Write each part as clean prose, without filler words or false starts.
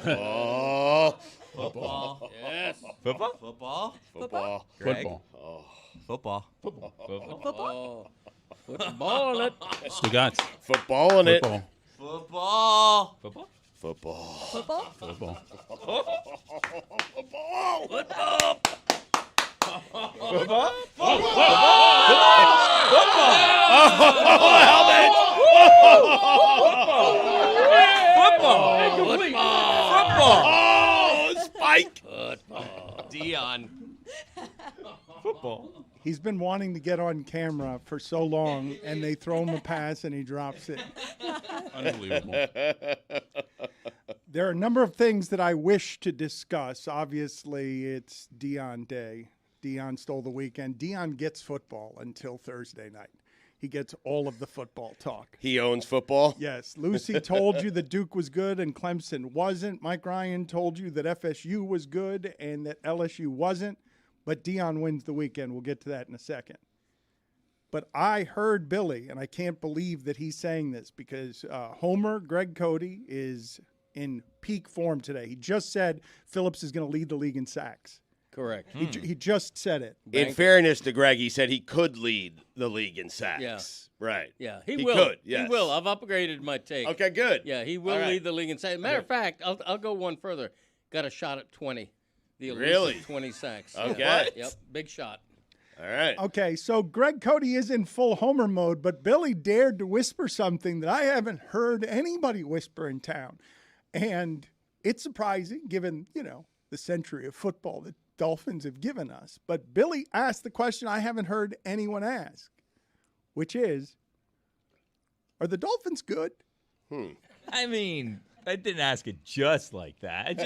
Football. Football. Yes. Football? Football. Football. Greg? Football. Football. Football. Football it. Stugotz. Footballing it. Football. Football. Football? Football. Football? Football. Football. Football? Football. Oh, Spike. Deion. Football. He's been wanting to get on camera for so long, and they throw him a pass, and he drops it. Unbelievable. There are a number of things that I wish to discuss. Obviously, it's Deion Day. Deion stole the weekend. Deion gets football until Thursday night. He gets all of the football talk. He owns football. Yes, Lucy told you that Duke was good and Clemson wasn't. Mike Ryan told you that FSU was good and that LSU wasn't. But Deion wins the weekend. We'll get to that in a second. But I heard Billy, and I can't believe that he's saying this because Homer, Greg Cote, is in peak form today. He just said Phillips is going to lead the league in sacks. Correct. He just said it. In fairness to Greg, he said he could lead the league in sacks. Yeah. Right. Yeah, He will. could, yes. He will. I've upgraded my take. Okay, good. Yeah, he will All right. lead the league in sacks. Matter of fact, I'll go one further. Got a shot at 20. The elusive Really? 20 sacks. Okay. Yeah. Yep. Big shot. All right. Okay, so Greg Cote is in full Homer mode, but Billy dared to whisper something that I haven't heard anybody whisper in town. And it's surprising given, the century of football that Dolphins have given us. But Billy asked the question I haven't heard anyone ask, which is, are the Dolphins good? I mean, I didn't ask it just like that.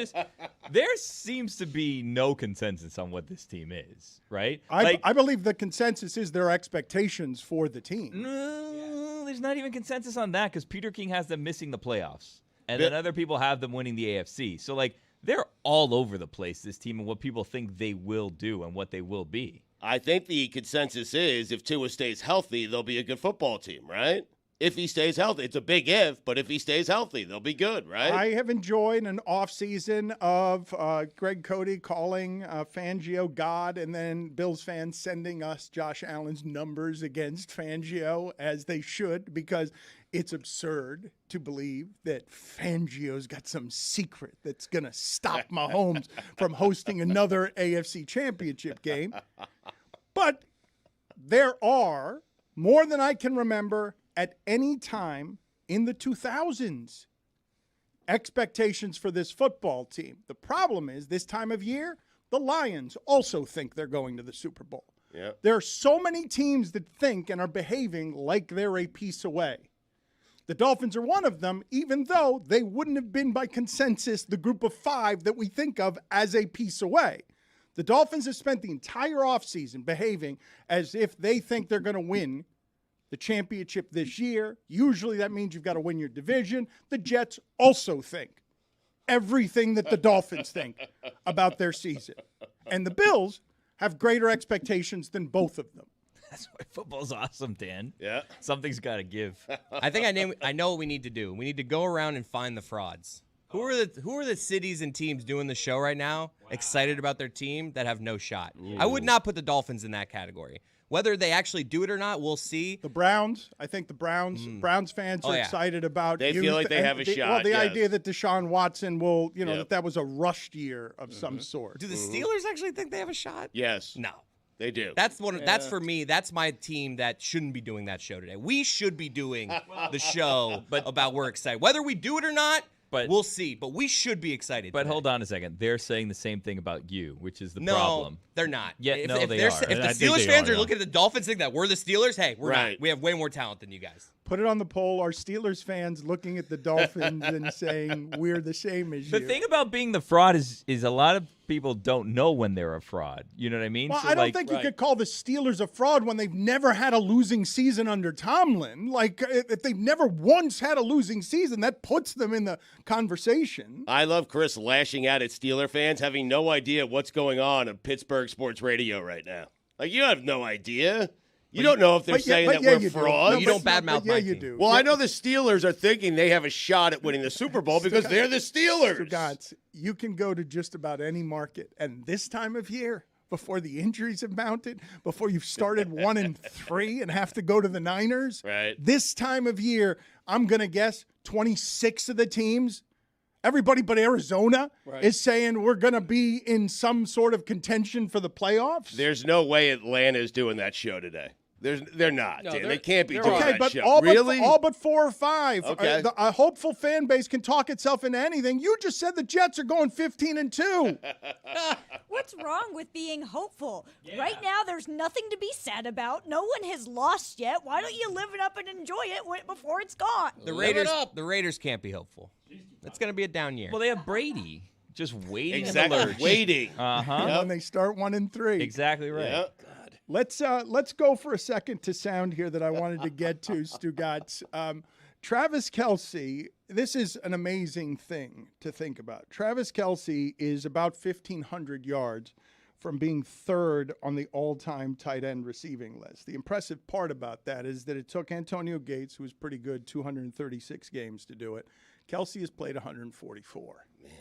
There seems to be no consensus on what this team is, right? I believe the consensus is their expectations for the team. No, there's not even consensus on that because Peter King has them missing the playoffs. And then other people have them winning the AFC. So, they're all over the place, this team, and what people think they will do and what they will be. I think the consensus is if Tua stays healthy, they'll be a good football team, right? If he stays healthy. It's a big if, but if he stays healthy, they'll be good, right? I have enjoyed an offseason of Greg Cote calling Fangio God and then Bills fans sending us Josh Allen's numbers against Fangio, as they should, because it's absurd to believe that Fangio's got some secret that's going to stop Mahomes from hosting another AFC championship game. But there are, more than I can remember, at any time in the 2000s, expectations for this football team. The problem is this time of year, the Lions also think they're going to the Super Bowl. Yep. There are so many teams that think and are behaving like they're a piece away. The Dolphins are one of them, even though they wouldn't have been by consensus the group of five that we think of as a piece away. The Dolphins have spent the entire offseason behaving as if they think they're going to win the championship this year. Usually that means you've got to win your division. The Jets also think everything that the Dolphins think about their season. And the Bills have greater expectations than both of them. That's why football's awesome, Dan. Yeah. Something's got to give. I think I know what we need to do. We need to go around and find the frauds. Who are the cities and teams doing the show right now, excited about their team, that have no shot? Ooh. I would not put the Dolphins in that category. Whether they actually do it or not, we'll see. The Browns, I think the Browns fans are excited about. They feel like they have a shot. Well, the idea that Deshaun Watson will, that was a rushed year of some sort. Do the Steelers actually think they have a shot? Yes. No. They do. That's That's for me. That's my team that shouldn't be doing that show today. We should be doing the show about we're excited. Whether we do it or not, we'll see. But we should be excited. But today. hold on a second. They're saying the same thing about you, which is the no, problem. They're not. Yeah, if they are. If the Steelers fans are looking at the Dolphins think that we're the Steelers, hey, we're not. We have way more talent than you guys. Put it on the poll. Are Steelers fans looking at the Dolphins and saying we're the same as you? The thing about being the fraud is a lot of people don't know when they're a fraud. You know what I mean? Well, I don't think you could call the Steelers a fraud when they've never had a losing season under Tomlin. Like, if they've never once had a losing season, that puts them in the conversation. I love Chris lashing out at Steeler fans having no idea what's going on Pittsburgh sports radio right now. Like, you have no idea. You don't know if they're But yeah- saying but that yeah, we're you do. frauds. No, You but- don't badmouth but yeah, my you team. do. Well, I know the Steelers are thinking they have a shot at winning the Super Bowl because they're the Steelers. Stugotz, you can go to just about any market, and this time of year, before the injuries have mounted, before you've started 1-3 and have to go to the Niners, Right. this time of year, I'm going to guess 26 of the teams, everybody but Arizona, is saying we're going to be in some sort of contention for the playoffs. There's no way Atlanta's doing that show today. They're not. No, Dan. They can't be they're doing all Okay, that but show. all, Really? but 4 or 5. Okay. A hopeful fan base can talk itself into anything. You just said the Jets are going 15-2. What's wrong with being hopeful? Right now, there's nothing to be sad about. No one has lost yet. Why don't you live it up and enjoy it before it's gone? The Live it Raiders. up. The Raiders can't be hopeful. It's going to be a down year. Well, they have Brady just waiting Exactly. in the lurch. Waiting. Uh-huh. When they start 1-3. Exactly right. Yeah. Let's go for a second to sound here that I wanted to get to, Stugotz. Travis Kelce, this is an amazing thing to think about. Travis Kelce is about 1,500 yards from being third on the all-time tight end receiving list. The impressive part about that is that it took Antonio Gates, who was pretty good, 236 games to do it. Kelce has played 144. Man.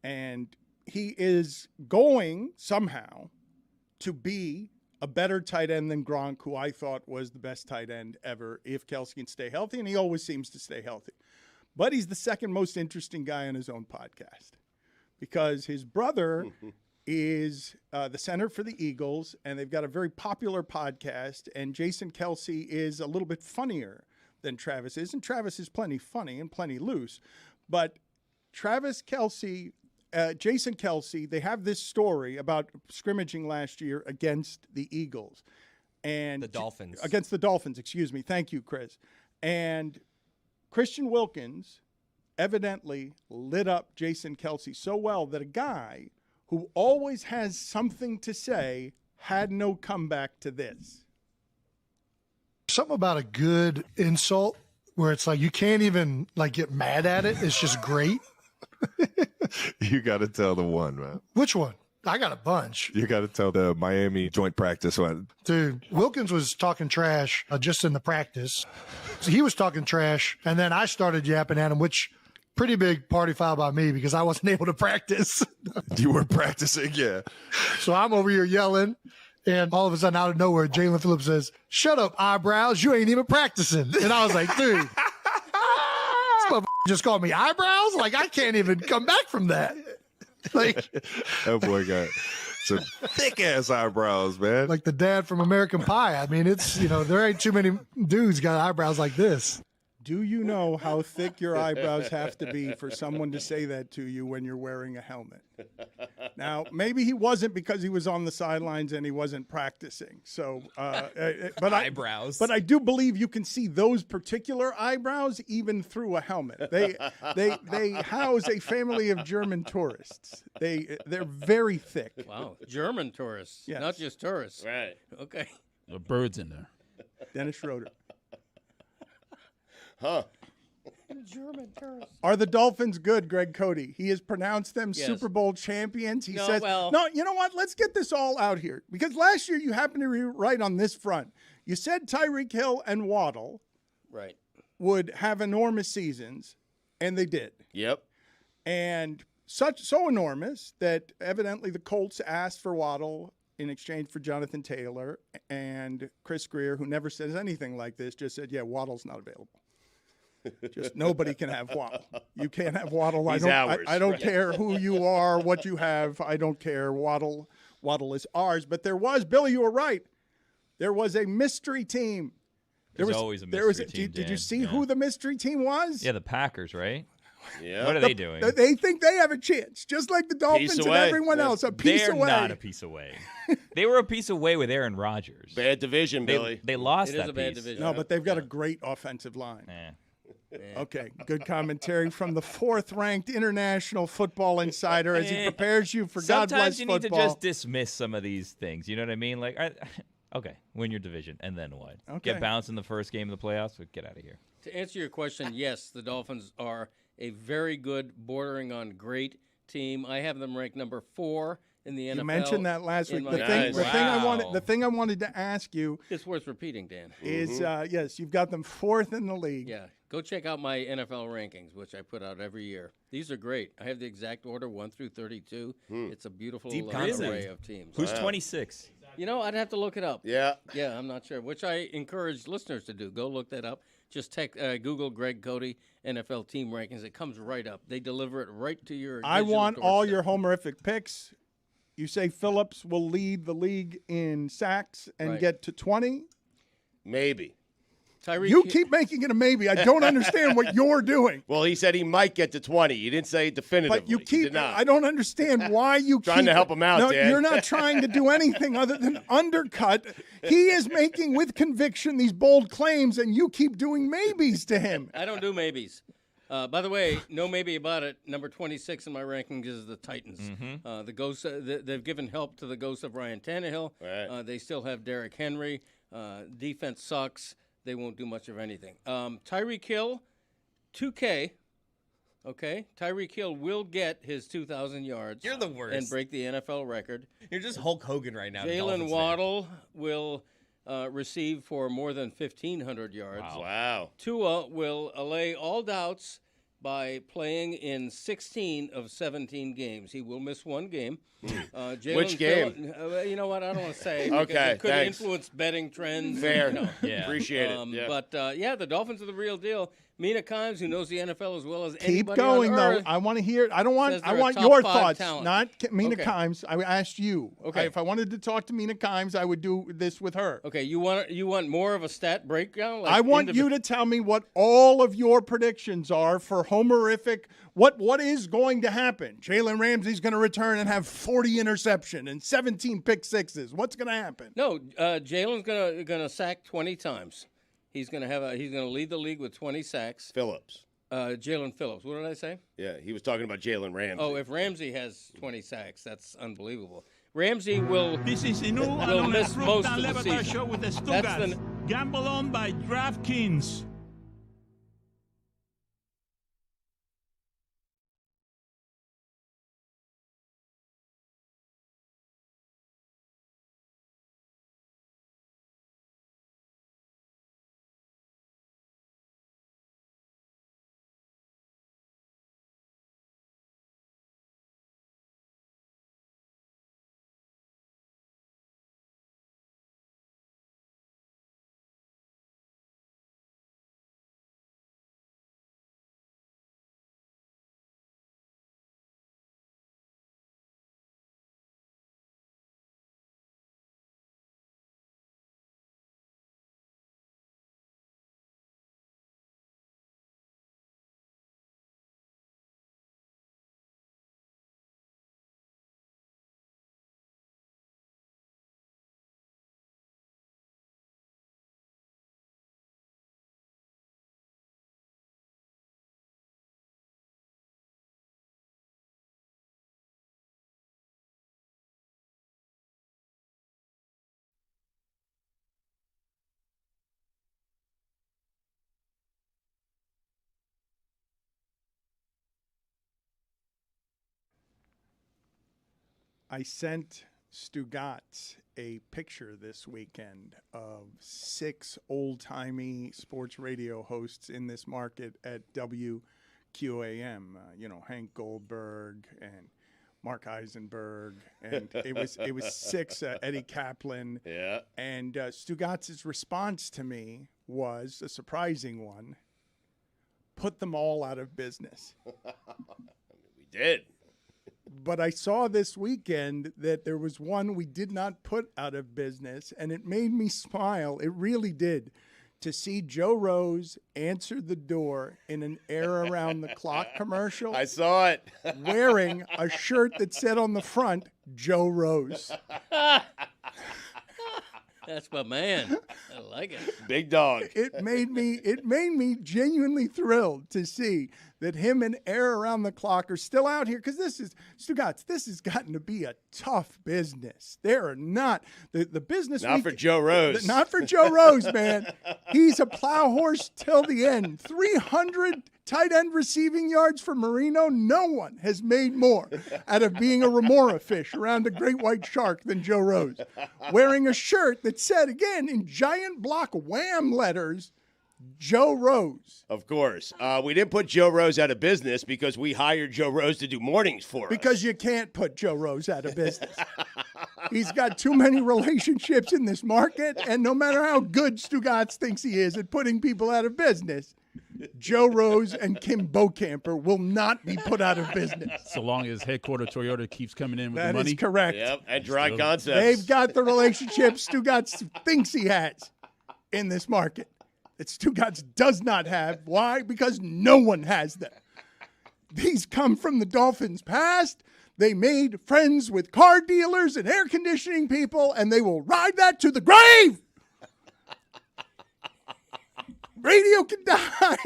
And he is going somehow to be a better tight end than Gronk, who I thought was the best tight end ever if Kelce can stay healthy, and he always seems to stay healthy. But he's the second most interesting guy on his own podcast because his brother is the center for the Eagles, and they've got a very popular podcast, and Jason Kelce is a little bit funnier than Travis is, and Travis is plenty funny and plenty loose. But Travis Kelce... Jason Kelce, they have this story about scrimmaging last year against the Eagles. And The Dolphins. Against the Dolphins, excuse me. Thank you, Chris. And Christian Wilkins evidently lit up Jason Kelce so well that a guy who always has something to say had no comeback to this. Something about a good insult where it's like you can't even like get mad at it. It's just great. You got to tell the one, man. Which one? I got a bunch. You got to tell the Miami joint practice one. Dude, Wilkins was talking trash just in the practice. So he was talking trash, and then I started yapping at him, which pretty big party foul by me because I wasn't able to practice. You were practicing, yeah. So I'm over here yelling, and all of a sudden, out of nowhere, Jalen Phillips says, "Shut up, eyebrows. You ain't even practicing." And I was like, dude. Just called me eyebrows? Like, I can't even come back from that. Like, That boy got some thick ass eyebrows, man. like the dad from American Pie. I mean, it's, there ain't too many dudes got eyebrows like this. Do you know how thick your eyebrows have to be for someone to say that to you when you're wearing a helmet? Now, maybe he wasn't because he was on the sidelines and he wasn't practicing. So, but Eyebrows. But I do believe you can see those particular eyebrows even through a helmet. They house a family of German tourists. They're very thick. Wow, German tourists, Yes. not just tourists. Right. Okay. The bird's in there. Dennis Schroeder. Huh. German tourists. Are the Dolphins good, Greg Cote? He has pronounced them Yes. Super Bowl champions. He No, says, well- no, you know what? Let's get this all out here. Because last year you happened to be right on this front. You said Tyreek Hill and Waddle Right. would have enormous seasons, and they did. Yep. And so enormous that evidently the Colts asked for Waddle in exchange for Jonathan Taylor, and Chris Greer, who never says anything like this, just said, yeah, Waddle's not available. Just nobody can have Waddle. You can't have Waddle. He's I ours. don't care who you are, what you have. I don't care. Waddle is ours. But there was, Billy, you were right. There was a mystery team. There's always a there was mystery team, Did you Dan. see Yeah. who the mystery team was? Yeah, the Packers, right? Yeah. What are they doing? They think they have a chance, just like the Dolphins and away. everyone Yeah. else. A piece They're away. not a piece away. They were a piece away with Aaron Rodgers. Bad division, Billy. They lost It is that a bad piece. division. No, but they've got a great offensive line. Eh. Okay, good commentary from the fourth-ranked International Football Insider as he prepares you for God Sometimes Bless you need Football. to just dismiss some of these things. You know what I mean? Like, okay, win your division, and then what? Okay. Get bounced in the first game of the playoffs? But get out of here. To answer your question, yes, the Dolphins are a very good, bordering on great team. I have them ranked number 4 in the NFL. You mentioned that last in week. my The thing, opinion. the thing I wanted to ask you It's worth repeating, Dan. is, yes, you've got them 4th in the league. Yeah, go check out my NFL rankings, which I put out every year. These are great. I have the exact order 1 through 32. It's a beautiful Deep array concept. of teams. Who's 26? You know, I'd have to look it up. Yeah. Yeah, I'm not sure, which I encourage listeners to do. Go look that up. Just Google Greg Cote NFL team rankings. It comes right up. They deliver it right to your I digital want all doorstep. your homerific picks. You say Phillips will lead the league in sacks and Right. get to 20. Maybe. Tyreek You keep making it a maybe. I don't understand what you're doing. Well, he said he might get to 20. You didn't say definitively. But you He keep. did not. I don't understand why you keep Trying to help him out, No, Dan. you're not trying to do anything other than undercut. He is making with conviction these bold claims, and you keep doing maybes to him. I don't do maybes. By the way, no maybe about it. Number 26 in my rankings is the Titans. The ghost. They've given help to the ghost of Ryan Tannehill. Right. They still have Derrick Henry. Defense sucks. They won't do much of anything. Tyreek Hill, 2K. Okay, Tyreek Hill will get his 2,000 yards. You're the worst. And break the NFL record. You're just Hulk Hogan right now. Jalen Dolphins fan. Waddle will receive for more than 1,500 yards. Wow. Tua will allay all doubts by playing in 16 of 17 games. He will miss one game. Jalen Which game? You know what? I don't want to say. Okay, because it could thanks. influence betting trends. Fair. You know. Yeah. Appreciate it. Yeah. But, yeah, the Dolphins are the real deal. Mina Kimes, who knows the NFL as well as Keep anybody going on though. earth, I want to hear. I don't want. says I they're a want top your 5 thoughts, talent. not Mina Okay. Kimes. I asked you. Okay. If I wanted to talk to Mina Kimes, I would do this with her. Okay, you want more of a stat breakdown? Like I want you to tell me what all of your predictions are for homerific. What is going to happen? Jalen Ramsey's going to return and have 40 interception and 17 pick sixes. What's going to happen? No, Jalen's gonna sack 20 times. He's gonna lead the league with 20 sacks. Phillips. Jalen Phillips. What did I say? Yeah, he was talking about Jalen Ramsey. Oh, if Ramsey has 20 sacks, that's unbelievable. Ramsey will This is the new will miss unapproved most of the LeBatard season. show with the That's Stugotz. Gamble on by DraftKings. I sent Stugotz a picture this weekend of 6 old-timey sports radio hosts in this market at WQAM. Hank Goldberg and Mark Eisenberg, and it was 6 Eddie Kaplan. Yeah. And Stugotz's response to me was a surprising one: put them all out of business. We did. But I saw this weekend that there was one we did not put out of business, and it made me smile. It really did. To see Joe Rose answer the door in an Air Around the Clock commercial, I saw it. wearing a shirt that said on the front, Joe Rose. That's my man. I like it. Big dog. It made me genuinely thrilled to see that him and Air Around the Clock are still out here, because this is, Stugotz, this has gotten to be a tough business. There are not, the business. Not for Joe Rose. Not for Joe Rose, man. He's a plow horse till the end. 300 tight end receiving yards for Marino. No one has made more out of being a remora fish around a great white shark than Joe Rose. Wearing a shirt that said, again, in giant block wham letters, Joe Rose. Of course. We didn't put Joe Rose out of business because we hired Joe Rose to do mornings for us. Because you can't put Joe Rose out of business. He's got too many relationships in this market, and no matter how good Stugotz thinks he is at putting people out of business, Joe Rose and Kim Bocamper will not be put out of business. So long as headquarter Toyota keeps coming in with That the money. is correct. Yep, and Dry Concepts. They've got the relationship Stugotz thinks he has in this market that Stugotz does not have. Why? Because no one has them. These come from the Dolphins' past. They made friends with car dealers and air conditioning people, and they will ride that to the grave. Radio can die.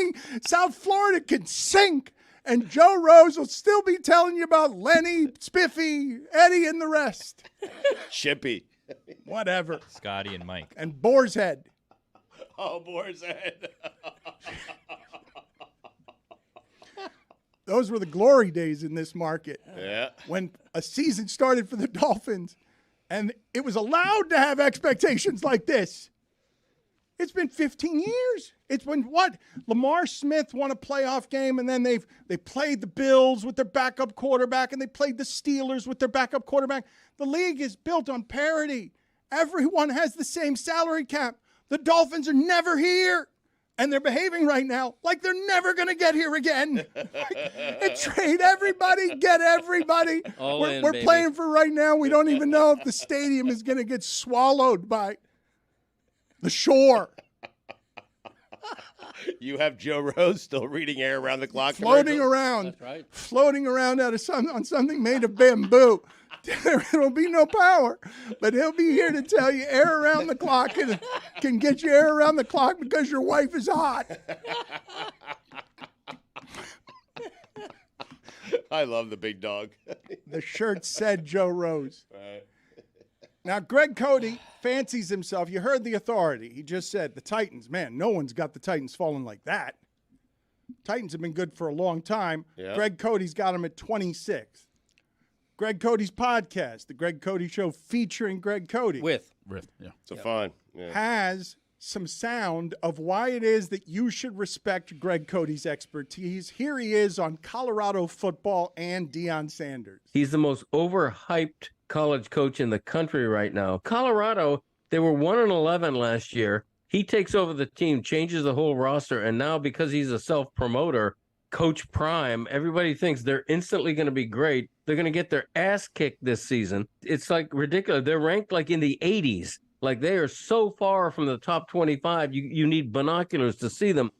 South Florida can sink. And Joe Rose will still be telling you about Lenny, Spiffy, Eddie, and the rest. Chippy. Whatever. Scotty and Mike. And Boar's Head. Oh, Boar's Head. Those were the glory days in this market. Yeah. When a season started for the Dolphins, and it was allowed to have expectations like this. It's been 15 years. It's been what? Lamar Smith won a playoff game, and then they played the Bills with their backup quarterback, and they played the Steelers with their backup quarterback. The league is built on parity. Everyone has the same salary cap. The Dolphins are never here, and they're behaving right now like they're never going to get here again. Trade everybody, get everybody. We're playing for right now. We don't even know if the stadium is going to get swallowed by the shore. You have Joe Rose still reading Air Around the Clock. Floating commercials? around. That's right. Floating around on something made of bamboo. There will be no power, but he'll be here to tell you Air Around the Clock can get you air around the clock because your wife is hot. I love the big dog. The shirt said Joe Rose. Right. Now, Greg Cote fancies himself. You heard the authority. He just said the Titans. Man, no one's got the Titans falling like that. Titans have been good for a long time. Yep. Greg Cote's got them at 26. Greg Cote's podcast, The Greg Cote Show, featuring Greg Cote, With. Yeah. So fun. Yeah. has some sound of why it is that you should respect Greg Cote's expertise. Here he is on Colorado football and Deion Sanders. He's the most overhyped college coach in the country right now. Colorado, they were 1-11 last year. He takes over the team, changes the whole roster, and now because he's a self-promoter, Coach Prime, everybody thinks they're instantly going to be great. They're going to get their ass kicked this season. It's like ridiculous. They're ranked like in the 80s. Like they are so far from the top 25, you need binoculars to see them.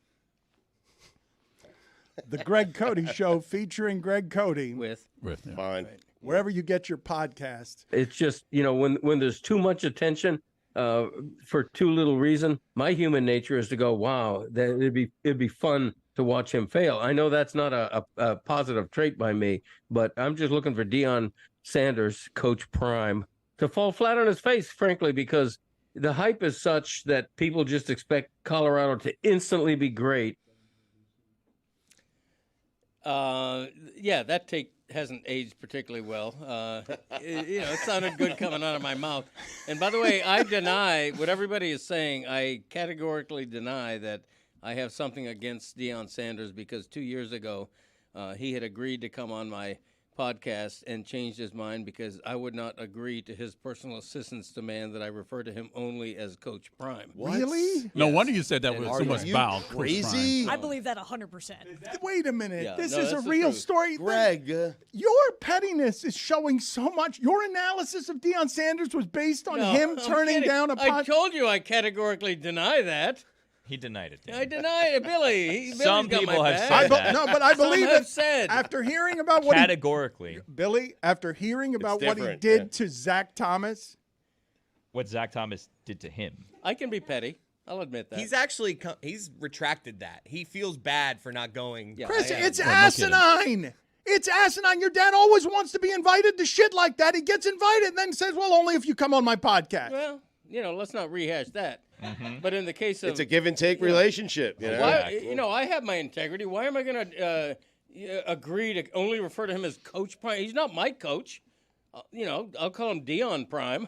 The Greg Cote Show featuring Greg Cote. With. Yeah. Fine. Wherever you get your podcast. It's just, when there's too much attention for too little reason, my human nature is to go, wow, it'd be fun to watch him fail. I know that's not a positive trait by me, but I'm just looking for Deion Sanders, Coach Prime, to fall flat on his face, frankly, because the hype is such that people just expect Colorado to instantly be great. Yeah, that take hasn't aged particularly well. It sounded good coming out of my mouth. And by the way, I deny what everybody is saying. I categorically deny that I have something against Deion Sanders because 2 years ago he had agreed to come on my podcast and changed his mind because I would not agree to his personal assistant's demand that I refer to him only as Coach Prime. What? Really? No Yes. wonder you said that with so much bow. Coach Crazy? Prime. I believe that 100%. Wait a minute. Yeah, This no, is a that's the real truth. story. Greg. Your pettiness is showing so much. Your analysis of Deion Sanders was based on No, him I'm turning kidding. down a I told you I categorically deny that. He denied it. I deny it, Billy. Some Billy's got people my have back. said that. No, but I Some believe have it. said. After hearing about what Categorically. Billy, after hearing about what he different, did yeah. to Zach Thomas, What Zach Thomas did to him. I can be petty. I'll admit that. He's actually he's retracted that. He feels bad for not going. Yeah, Chris, I am. it's Well, no kidding. asinine. It's asinine. Your dad always wants to be invited to shit like that. He gets invited and then says, well, only if you come on my podcast. Well, let's not rehash that. But in the case of It's a give and take relationship. You know? why, I have my integrity. Why am I going to agree to only refer to him as Coach Prime? He's not my coach. I'll call him Deion Prime.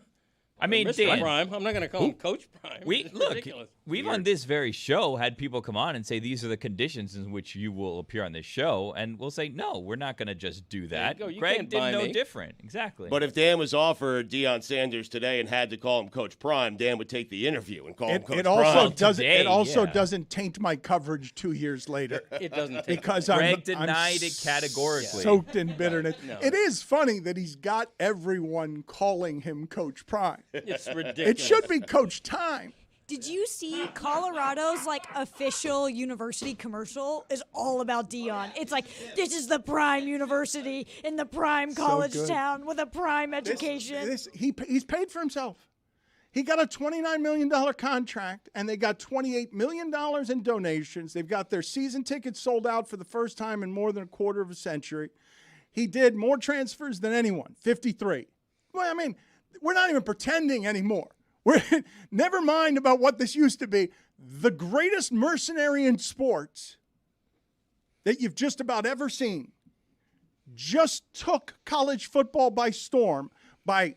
I mean, Mr. Dan, Prime. I'm not going to call him Coach Prime. It's ridiculous. We've on this very show had people come on and say these are the conditions in which you will appear on this show, and we'll say no, we're not going to just do that. There you go. You Greg can't didn't buy know me. different. Exactly. But if Dan was offered Deion Sanders today and had to call him Coach Prime, Dan would take the interview and call him Coach It Prime. also doesn't. Today, It also yeah. doesn't taint my coverage 2 years later. It doesn't take Because Greg I'm denied it categorically. soaked in bitterness. No. It is funny that he's got everyone calling him Coach Prime. It's ridiculous. It should be Coach Time. Did you see Colorado's official university commercial is all about Deion? It's like, this is the prime university in the prime college good. town with a prime education. He's paid for himself. He got a $29 million contract, and they got $28 million in donations. They've got their season tickets sold out for the first time in more than a quarter of a century. He did more transfers than anyone, 53. Well, I mean, we're not even pretending anymore. Never mind about what this used to be. The greatest mercenary in sports that you've just about ever seen just took college football by storm by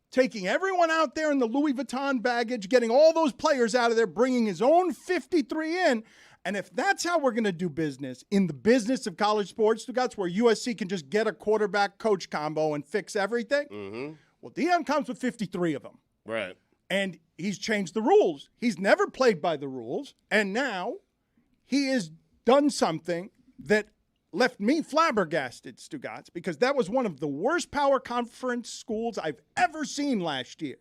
taking everyone out there in the Louis Vuitton baggage, getting all those players out of there, bringing his own 53 in. And if that's how we're going to do business in the business of college sports, Stugotz, where USC can just get a quarterback-coach combo and fix everything, well, Deion comes with 53 of them. Right. And he's changed the rules. He's never played by the rules. And now he has done something that left me flabbergasted, Stugotz, because that was one of the worst power conference schools I've ever seen last year.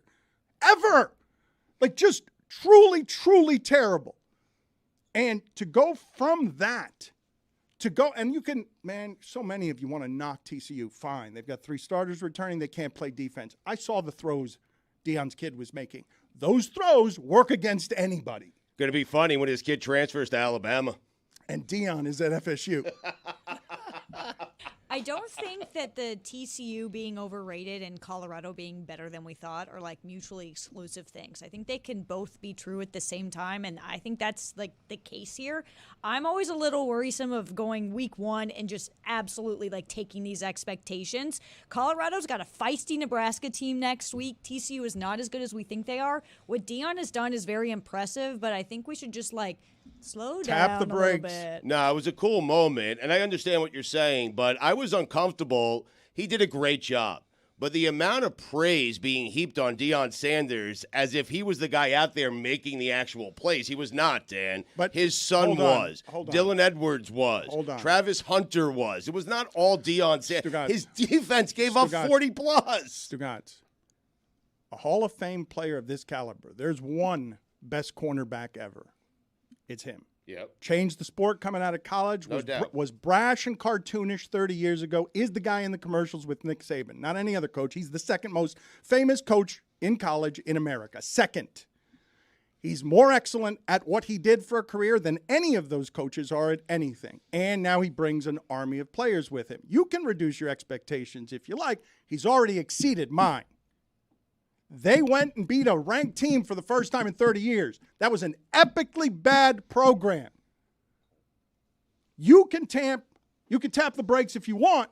Ever. Just truly, truly terrible. And to go from that, and you can, man, so many of you want to knock TCU. Fine. They've got 3 starters returning. They can't play defense. I saw the throws Deion's kid was making. Those throws work against anybody. Going to be funny when his kid transfers to Alabama. And Deion is at FSU. I don't think that the TCU being overrated and Colorado being better than we thought are mutually exclusive things. I think they can both be true at the same time, and I think that's the case here. I'm always a little worrisome of going week 1 and just absolutely taking these expectations. Colorado's got a feisty Nebraska team next week. TCU is not as good as we think they are. What Deion has done is very impressive, but I think we should just slow Tap down the a little brakes. bit. No, it was a cool moment, and I understand what you're saying, but I was uncomfortable. He did a great job. But the amount of praise being heaped on Deion Sanders as if he was the guy out there making the actual plays. He was not, Dan. But his son hold on, was. hold on. Dylan Edwards was. Hold on. Travis Hunter was. It was not all Deion Sanders. Stugotz. His defense gave up Stugotz. 40-plus. Stugotz, a Hall of Fame player of this caliber, there's one best cornerback ever. It's him. Yep. Changed the sport coming out of college, No doubt. was brash and cartoonish 30 years ago, is the guy in the commercials with Nick Saban. Not any other coach. He's the second most famous coach in college in America. Second. He's more excellent at what he did for a career than any of those coaches are at anything. And now he brings an army of players with him. You can reduce your expectations if you like. He's already exceeded mine. They went and beat a ranked team for the first time in 30 years. That was an epically bad program. You can tap the brakes if you want.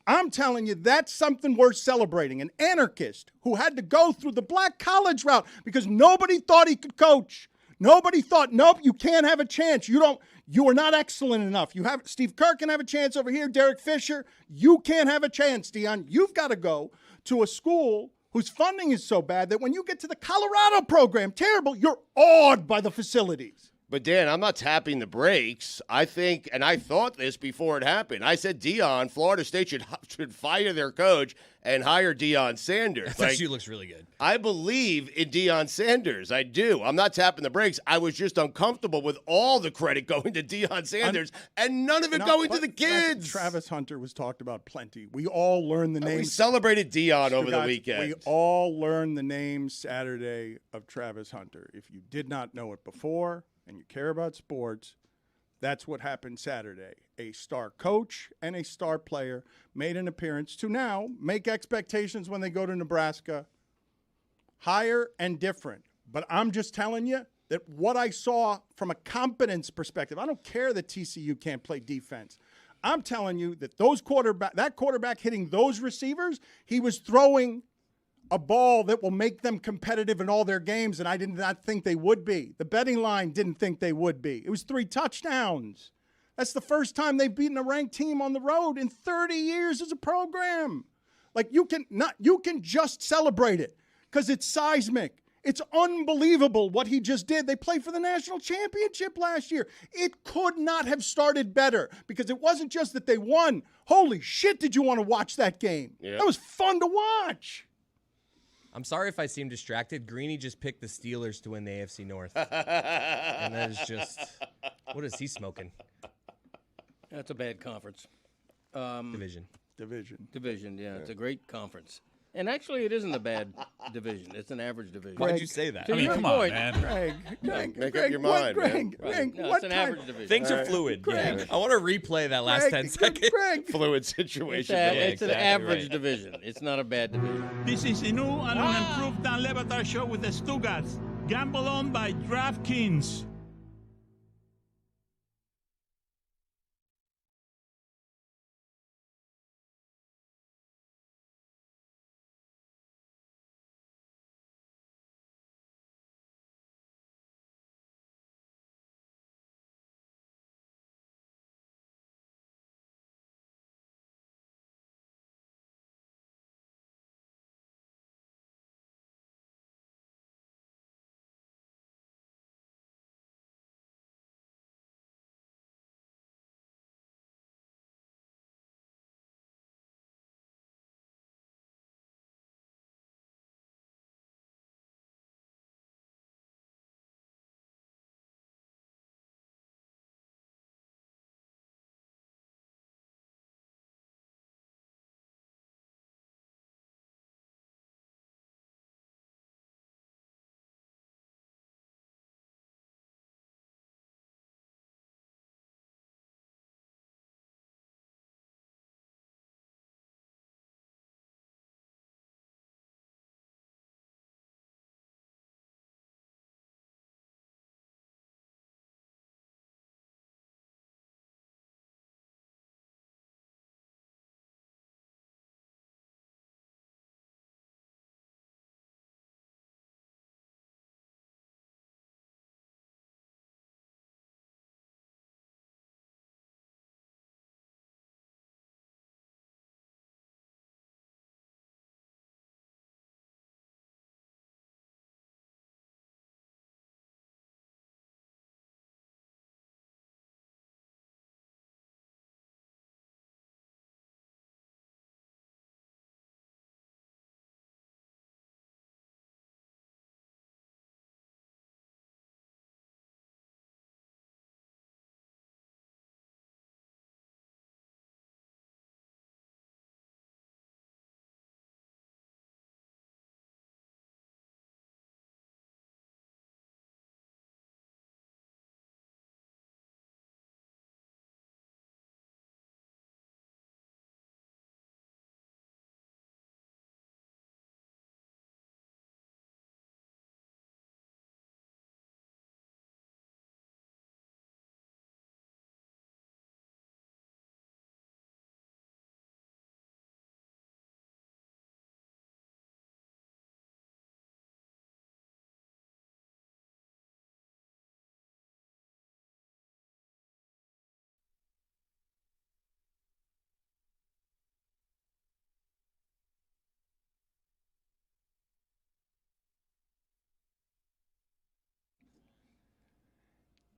I'm telling you, that's something worth celebrating. An anarchist who had to go through the black college route because nobody thought he could coach. Nobody thought, nope, you can't have a chance. You are not excellent enough. Steve Kerr can have a chance over here, Derek Fisher. You can't have a chance, Deion. You've got to go to a school whose funding is so bad that when you get to the Colorado program, terrible, you're awed by the facilities. But, Dan, I'm not tapping the brakes. I think, and I thought this before it happened. I said, Florida State should fire their coach and hire Deion Sanders. FSU looks really good. I believe in Deion Sanders. I do. I'm not tapping the brakes. I was just uncomfortable with all the credit going to Deion Sanders and none of it going to the kids. Travis Hunter was talked about plenty. We all learned the names. We celebrated Deion over the weekend. We all learned the name Saturday of Travis Hunter. If you did not know it before and you care about sports, that's what happened Saturday. A star coach and a star player made an appearance to now make expectations when they go to Nebraska higher and different. But I'm just telling you that what I saw from a competence perspective, I don't care that TCU can't play defense. I'm telling you that that quarterback hitting those receivers, he was throwing a ball that will make them competitive in all their games, and I did not think they would be. The betting line didn't think they would be. It was 3 touchdowns. That's the first time they've beaten a ranked team on the road in 30 years as a program. Like, you can just celebrate it because it's seismic. It's unbelievable what he just did. They played for the national championship last year. It could not have started better because it wasn't just that they won. Holy shit, did you want to watch that game? Yeah. That was fun to watch. I'm sorry if I seem distracted. Greeny just picked the Steelers to win the AFC North. And that is just, what is he smoking? That's a bad conference. Division. Yeah, it's a great conference. And actually, it isn't a bad division. It's an average division. Why'd you say that? I mean, come on, man. Greg, Make up your mind, man. Greg, No, what it's an time? average division. Things are fluid. Greg. Yeah. I want to replay that last 10 seconds. Greg, Fluid It's, situation. it's an exactly average right. division. It's not a bad division. This is a new and unimproved Dan LeBatard show with the Stugotz. Gamble on by DraftKings.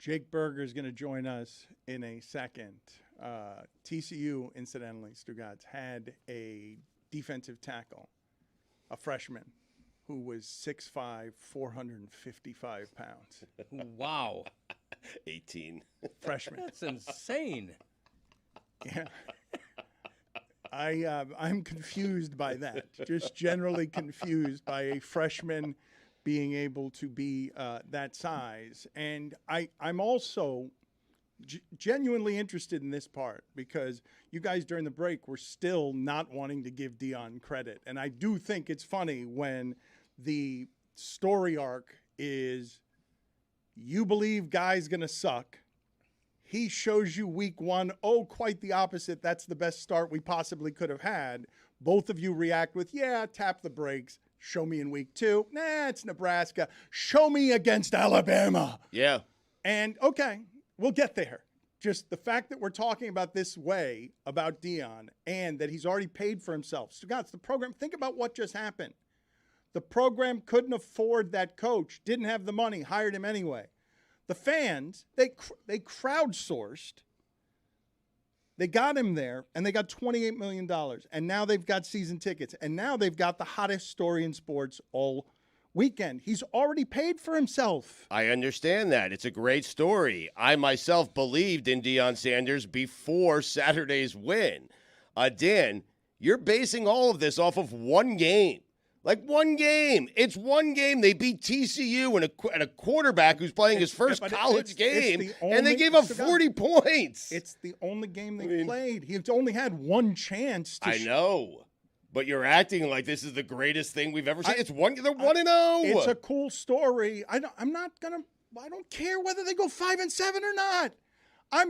Jake Berger is going to join us in a second. TCU, incidentally, Stugotz, had a defensive tackle, a freshman, who was 6'5", 455 pounds. Wow. 18. Freshman. That's insane. Yeah. I'm confused by that. Just generally confused by a freshman being able to be that size. And I'm also genuinely interested in this part because you guys during the break were still not wanting to give Deion credit. And I do think it's funny when the story arc is you believe guy's going to suck. He shows you week 1, oh, quite the opposite. That's the best start we possibly could have had. Both of you react with, yeah, tap the brakes. Show me in week 2. Nah, it's Nebraska. Show me against Alabama. Yeah. And, okay, we'll get there. Just the fact that we're talking about this way about Deion and that he's already paid for himself. Stugotz, the program, think about what just happened. The program couldn't afford that coach, didn't have the money, hired him anyway. The fans, they crowdsourced. They got him there, and they got $28 million. And now they've got season tickets. And now they've got the hottest story in sports all weekend. He's already paid for himself. I understand that. It's a great story. I myself believed in Deion Sanders before Saturday's win. Dan, you're basing all of this off of one game. Like one game. It's one game. They beat TCU and a quarterback who's playing his first college game, and they gave up 40 points. It's the only game they played. He's only had one chance. I know, but you're acting like this is the greatest thing we've ever seen. They're 1-0. It's a cool story. I don't care whether they go 5-7 or not. I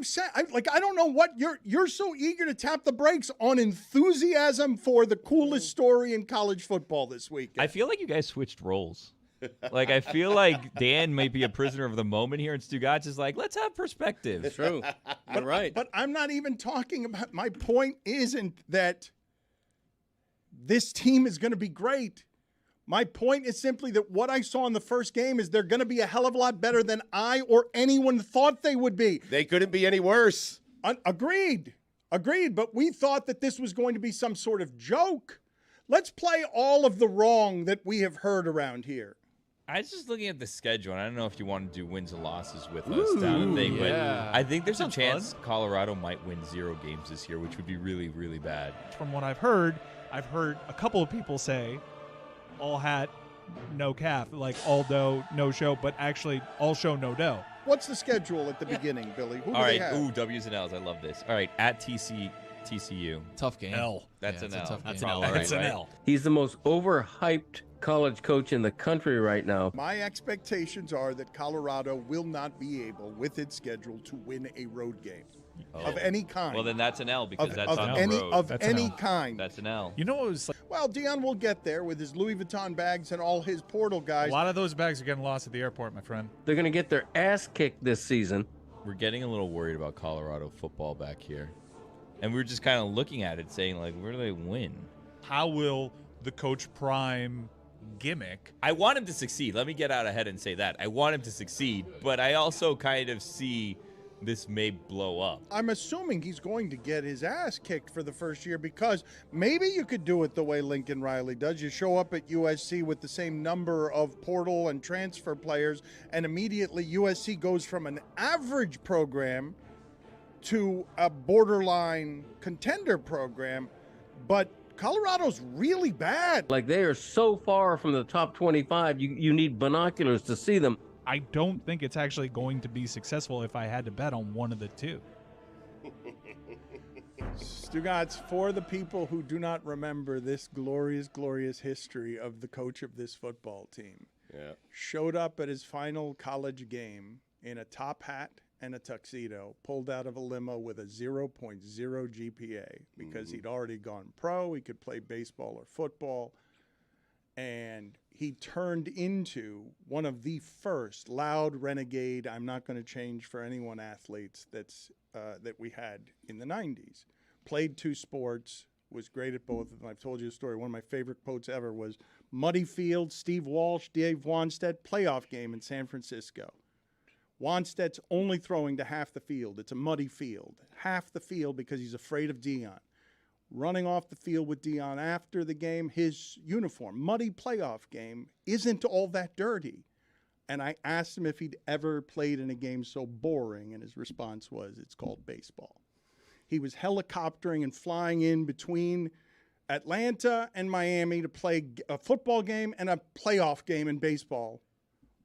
don't know what you're so eager to tap the brakes on enthusiasm for the coolest story in college football this week. I feel like you guys switched roles. Like, I feel like Dan might be a prisoner of the moment here, and Stugotz is like, let's have perspective. True. You're right. But I'm not even talking about, my point isn't that this team is going to be great. My point is simply that what I saw in the first game is they're going to be a hell of a lot better than I or anyone thought they would be. They couldn't be any worse. Agreed. But we thought that this was going to be some sort of joke. Let's play all of the wrong that we have heard around here. I was just looking at the schedule, and I don't know if you want to do wins and losses with us down the thing, but I think there's a chance Colorado might win 0 games this year, which would be really, really bad. From what I've heard a couple of people say all hat, no calf, like all dough, no show, but actually all show, no dough. What's the schedule at the beginning, Billy? Who do all they right, have? W's and L's. I love this. All right, at TCU. Tough game. That's an L. That's an L. That's an L. He's the most overhyped college coach in the country right now. My expectations are that Colorado will not be able, with its schedule, to win a road game of any kind. Well, then that's an L because that's on any, the road. Of That's any an L. kind. That's an L. You know what was like? Well, Deion will get there with his Louis Vuitton bags and all his portal guys. A lot of those bags are getting lost at the airport, my friend. They're going to get their ass kicked this season. We're getting a little worried about Colorado football back here. And we're just kind of looking at it saying, like, where do they win? How will the Coach Prime gimmick? I want him to succeed. Let me get out ahead and say that. I want him to succeed, but I also kind of see this may blow up. I'm assuming he's going to get his ass kicked for the first year because maybe you could do it the way Lincoln Riley does. You show up at USC with the same number of portal and transfer players, and immediately USC goes from an average program to a borderline contender program, but Colorado's really bad. Like, they are so far from the top 25, you need binoculars to see them. I don't think it's actually going to be successful if I had to bet on one of the two. Stugotz, for the people who do not remember this glorious, glorious history of the coach of this football team, showed up at his final college game in a top hat and a tuxedo, pulled out of a limo with a 0.0 GPA because he'd already gone pro. He could play baseball or football. And he turned into one of the first loud renegade, I'm not going to change for anyone athletes that we had in the 90s. Played 2 sports, was great at both of them. I've told you a story. One of my favorite quotes ever was Muddy Field, Steve Walsh, Dave Wanstead, playoff game in San Francisco. Wannstedt's only throwing to half the field. It's a muddy field. Half the field because he's afraid of Deion. Running off the field with Deion after the game, his uniform, muddy playoff game, isn't all that dirty. And I asked him if he'd ever played in a game so boring, and his response was, it's called baseball. He was helicoptering and flying in between Atlanta and Miami to play a football game and a playoff game in baseball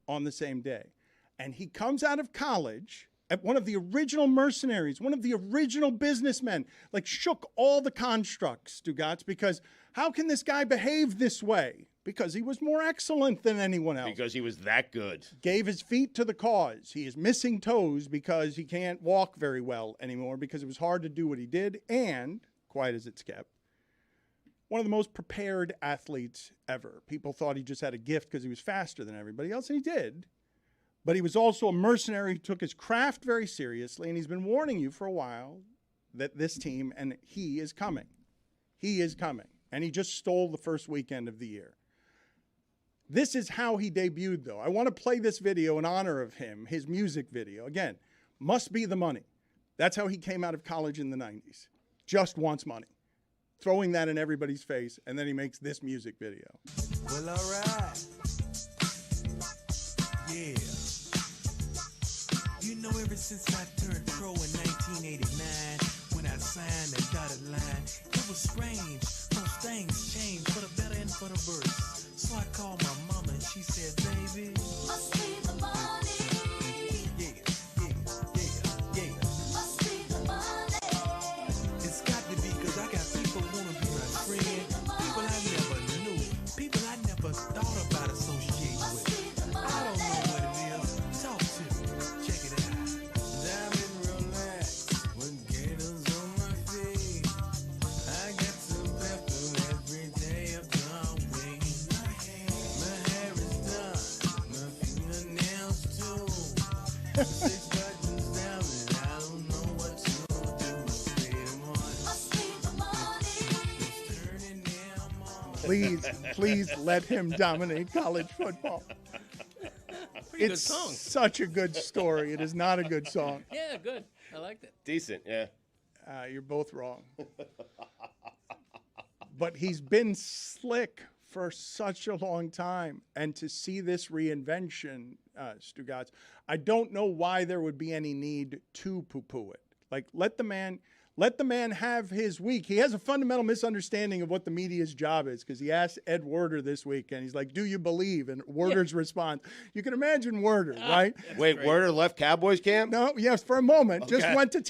on the same day. And he comes out of college at one of the original mercenaries, one of the original businessmen, like shook all the constructs, Stugotz, because how can this guy behave this way? Because he was more excellent than anyone else. Because he was that good. Gave his feet to the cause. He is missing toes because he can't walk very well anymore because it was hard to do what he did. And, quiet as it's kept, one of the most prepared athletes ever. People thought he just had a gift because he was faster than everybody else, and he did. But he was also a mercenary who took his craft very seriously, and he's been warning you for a while that this team, and he is coming. He is coming. And he just stole the first weekend of the year. This is how he debuted, though. I want to play this video in honor of him, his music video. Again, must be the money. That's how he came out of college in the 90s. Just wants money. Throwing that in everybody's face, and then he makes this music video. Well, all right. Yeah. You know, ever since I turned pro in 1989, when I signed the dotted line, it was strange. Those things changed for the better and for the worse. So I called my mama and she said, baby, must be the money. Yeah, yeah, yeah, yeah. Must be the money. It's got to be because I got people who want to be my friend. People I never knew. People I never thought about associating with. I don't know what it is. Talk to me. Check it out. Diamond relax with gators on my feet. I got some pepper every day of the week. My hair is done, my fingernails too. 6 buttons down and I don't know what to do. Pay them on. Must be the money. It's turning them on. Please let him dominate college football. Pretty It's good song. such a good story. It is not a good song. Yeah, good. I liked it. Decent, yeah. You're both wrong. But he's been slick for such a long time. And to see this reinvention, Stugotz, I don't know why there would be any need to poo-poo it. Like, let the man have his week. He has a fundamental misunderstanding of what the media's job is because he asked Ed Werder this week, and he's like, do you believe? And Werder's response, you can imagine Werder, right? Wait, great. Werder left Cowboys camp? No, yes, for a moment. Okay. Just went to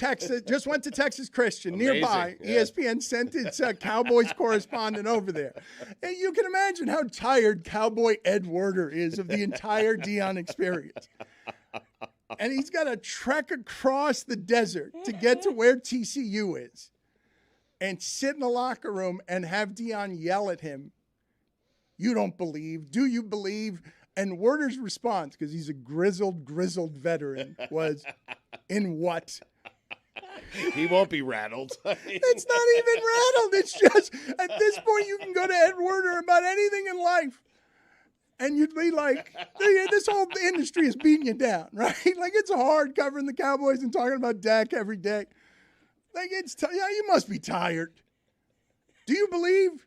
Texas Christian. Amazing, Nearby. yeah. ESPN sent its Cowboys correspondent over there. And you can imagine how tired Cowboy Ed Werder is of the entire Deion experience. And he's got to trek across the desert to get to where TCU is and sit in the locker room and have Deion yell at him, you don't believe, do you believe? And Werder's response, because he's a grizzled veteran, was, in what? He won't be rattled. It's not even rattled. It's just, at this point, you can go to Ed Werder about anything in life. And you'd be like, this whole industry is beating you down, right? Like, it's hard covering the Cowboys and talking about Dak every day. Like, yeah, you must be tired. Do you believe?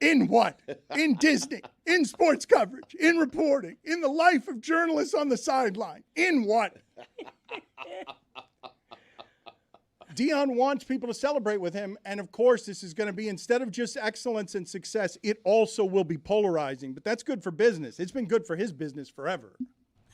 In what? In Disney, in sports coverage, in reporting, in the life of journalists on the sideline. In what? Deion wants people to celebrate with him, and of course this is going to be, instead of just excellence and success, it also will be polarizing, but that's good for business. It's been good for his business forever.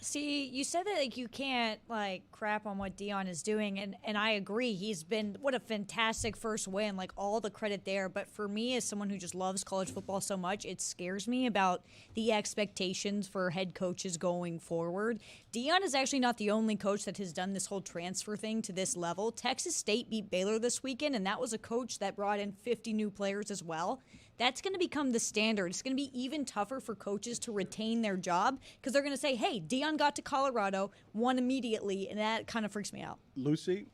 See, you said that like you can't like crap on what Deion is doing, and I agree. He's been what a fantastic first win, like all the credit there. But for me, as someone who just loves college football so much, it scares me about the expectations for head coaches going forward. Deion is actually not the only coach that has done this whole transfer thing to this level. Texas State beat Baylor this weekend, and that was a coach that brought in 50 new players as well. That's going to become the standard. It's going to be even tougher for coaches to retain their job because they're going to say, hey, Deion got to Colorado, won immediately, and that kind of freaks me out. Lucy,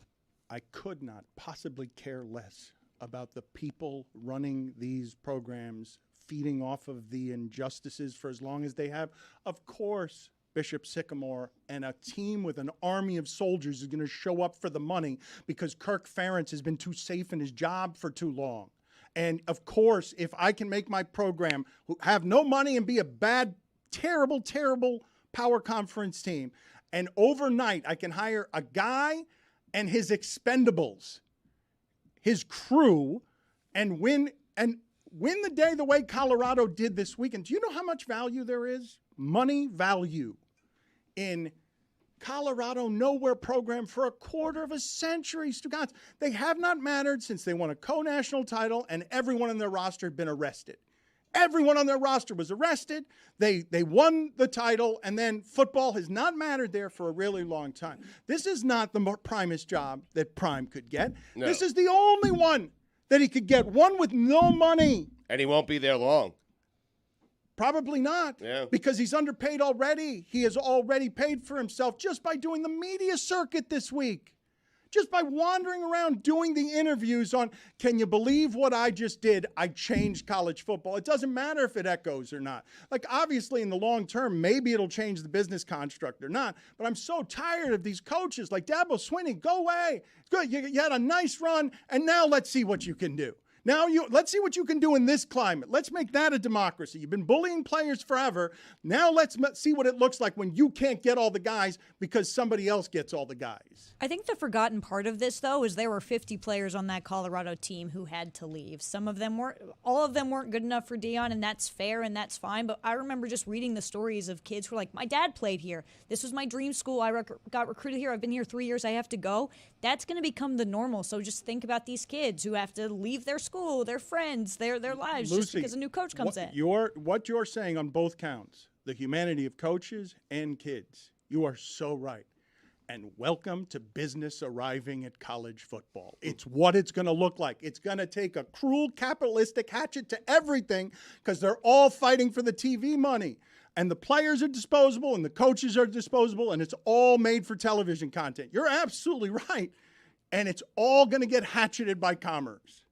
I could not possibly care less about the people running these programs, feeding off of the injustices for as long as they have. Of course, Bishop Sycamore, and a team with an army of soldiers is going to show up for the money because Kirk Ferentz has been too safe in his job for too long. And of course, if I can make my program have no money and be a bad, terrible, terrible power conference team, and overnight I can hire a guy and his expendables, his crew, and win the day the way Colorado did this weekend. Do you know how much value there is? Money value in Colorado Nowhere program for a quarter of a century. Stugotz, they have not mattered since they won a co-national title, and everyone on their roster had been arrested. Everyone on their roster was arrested. They won the title, and then football has not mattered there for a really long time. This is not the primest job that Prime could get. No. This is the only one that he could get, one with no money. And he won't be there long. Probably not, because he's underpaid already. He has already paid for himself just by doing the media circuit this week, just by wandering around doing the interviews on, can you believe what I just did? I changed college football. It doesn't matter if it echoes or not. Like, obviously, in the long term, maybe it'll change the business construct or not, but I'm so tired of these coaches like Dabo Swinney. Go away. Good. You had a nice run, and now let's see what you can do. Now let's see what you can do in this climate. Let's make that a democracy. You've been bullying players forever. Now let's see what it looks like when you can't get all the guys because somebody else gets all the guys. I think the forgotten part of this, though, is there were 50 players on that Colorado team who had to leave. All of them weren't good enough for Deion, and that's fair and that's fine. But I remember just reading the stories of kids who were like, my dad played here. This was my dream school. I got recruited here. I've been here 3 years. I have to go. That's going to become the normal. So just think about these kids who have to leave their school, their friends, their lives, Lucy, just because a new coach comes in. What you're saying on both counts, the humanity of coaches and kids, you are so right. And welcome to business arriving at college football. It's what it's going to look like. It's going to take a cruel capitalistic hatchet to everything because they're all fighting for the TV money. And the players are disposable and the coaches are disposable, and it's all made for television content. You're absolutely right. And it's all going to get hatcheted by commerce.